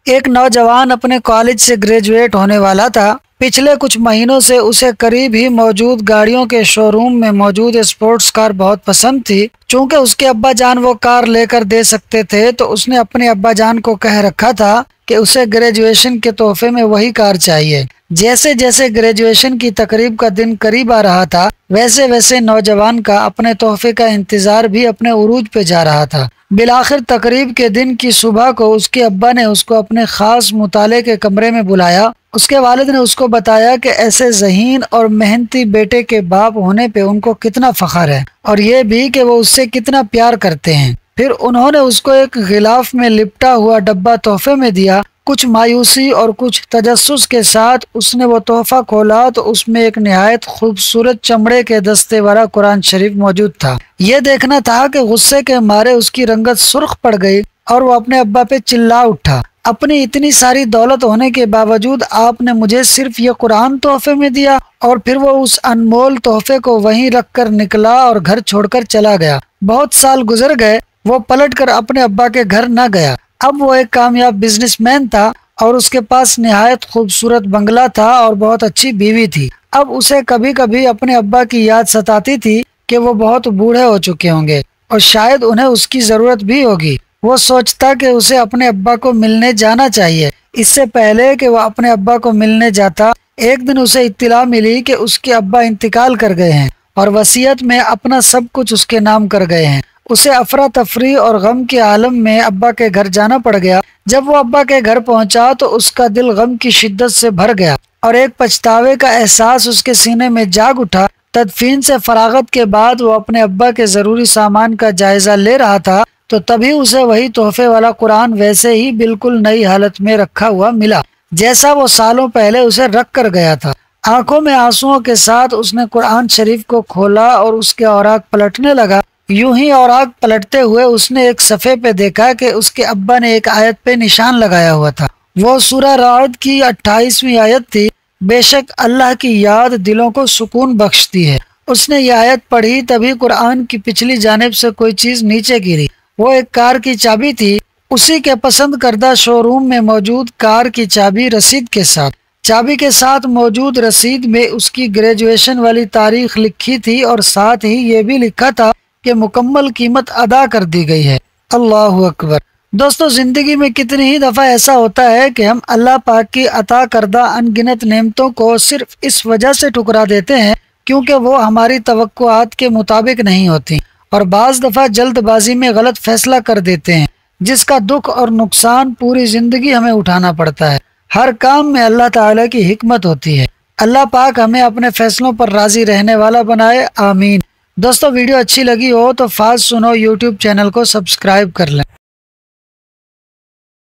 ایک نوجوان اپنے کالج سے گریجویٹ ہونے والا تھا۔ پچھلے کچھ مہینوں سے اسے قریب ہی موجود گاڑیوں کے شو روم میں موجود اسپورٹس کار بہت پسند تھی۔ چونکہ اس کے ابا جان وہ کار لے کر دے سکتے تھے تو اس نے اپنے ابا جان کو کہہ رکھا تھا کہ اسے گریجویشن کے تحفے میں وہی کار چاہیے۔ جیسے جیسے گریجویشن کی تقریب کا دن قریب آ رہا تھا ویسے ویسے نوجوان کا اپنے تحفے کا انتظار بھی اپنے عروج پہ جا رہا تھا۔ بالآخر تقریب کے دن کی صبح کو اس کے ابا نے اس کو اپنے خاص مطالعے کے کمرے میں بلایا۔ اس کے والد نے اس کو بتایا کہ ایسے ذہین اور محنتی بیٹے کے باپ ہونے پہ ان کو کتنا فخر ہے اور یہ بھی کہ وہ اس سے کتنا پیار کرتے ہیں۔ پھر انہوں نے اس کو ایک غلاف میں لپٹا ہوا ڈبہ تحفے میں دیا۔ کچھ مایوسی اور کچھ تجسس کے ساتھ اس نے وہ تحفہ کھولا تو اس میں ایک نہایت خوبصورت چمڑے کے دستے والا قرآن شریف موجود تھا۔ یہ دیکھنا تھا کہ غصے کے مارے اس کی رنگت سرخ پڑ گئی اور وہ اپنے ابا پہ چلا اٹھا۔ اپنی اتنی ساری دولت ہونے کے باوجود آپ نے مجھے صرف یہ قرآن تحفے میں دیا؟ اور پھر وہ اس انمول تحفے کو وہیں رکھ کر نکلا اور گھر چھوڑ کر چلا گیا۔ بہت سال گزر گئے، وہ پلٹ کر اپنے ابا کے گھر نہ گیا۔ اب وہ ایک کامیاب بزنس مین تھا اور اس کے پاس نہایت خوبصورت بنگلہ تھا اور بہت اچھی بیوی تھی۔ اب اسے کبھی کبھی اپنے ابا کی یاد ستاتی تھی کہ وہ بہت بوڑھے ہو چکے ہوں گے اور شاید انہیں اس کی ضرورت بھی ہوگی۔ وہ سوچتا کہ اسے اپنے ابا کو ملنے جانا چاہیے۔ اس سے پہلے کہ وہ اپنے ابا کو ملنے جاتا، ایک دن اسے اطلاع ملی کہ اس کے ابا انتقال کر گئے ہیں اور وصیت میں اپنا سب کچھ اس کے نام کر گئے ہیں۔ اسے افراتفری اور غم کے عالم میں ابا کے گھر جانا پڑ گیا۔ جب وہ ابا کے گھر پہنچا تو اس کا دل غم کی شدت سے بھر گیا اور ایک پچھتاوے کا احساس اس کے سینے میں جاگ اٹھا۔ تدفین سے فراغت کے بعد وہ اپنے ابا کے ضروری سامان کا جائزہ لے رہا تھا تو تبھی اسے وہی تحفے والا قرآن ویسے ہی بالکل نئی حالت میں رکھا ہوا ملا جیسا وہ سالوں پہلے اسے رکھ کر گیا تھا۔ آنکھوں میں آنسوؤں کے ساتھ اس نے قرآن شریف کو کھولا اور اس کے اوراق پلٹنے لگا۔ یوں ہی اوراق پلٹتے ہوئے اس نے ایک صفحے پہ دیکھا کہ اس کے ابا نے ایک آیت پہ نشان لگایا ہوا تھا۔ وہ سورہ رعد کی 28ویں آیت تھی۔ بے شک اللہ کی یاد دلوں کو سکون بخشتی ہے۔ اس نے یہ آیت پڑھی تبھی قرآن کی پچھلی جانب سے کوئی چیز نیچے گری۔ وہ ایک کار کی چابی تھی، اسی کے پسند کردہ شو روم میں موجود کار کی چابی رسید کے ساتھ۔ چابی کے ساتھ موجود رسید میں اس کی گریجویشن والی تاریخ لکھی تھی اور ساتھ ہی یہ بھی لکھا تھا کہ مکمل قیمت ادا کر دی گئی ہے۔ اللہ اکبر۔ دوستو، زندگی میں کتنی ہی دفعہ ایسا ہوتا ہے کہ ہم اللہ پاک کی عطا کردہ ان گنت نعمتوں کو صرف اس وجہ سے ٹھکرا دیتے ہیں کیونکہ وہ ہماری توقعات کے مطابق نہیں ہوتی، اور بعض دفعہ جلد بازی میں غلط فیصلہ کر دیتے ہیں جس کا دکھ اور نقصان پوری زندگی ہمیں اٹھانا پڑتا ہے۔ ہر کام میں اللہ تعالیٰ کی حکمت ہوتی ہے۔ اللہ پاک ہمیں اپنے فیصلوں پر راضی رہنے والا بنائے، آمین۔ دوستو، ویڈیو اچھی لگی ہو تو فاز سنو یوٹیوب چینل کو سبسکرائب کر لیں۔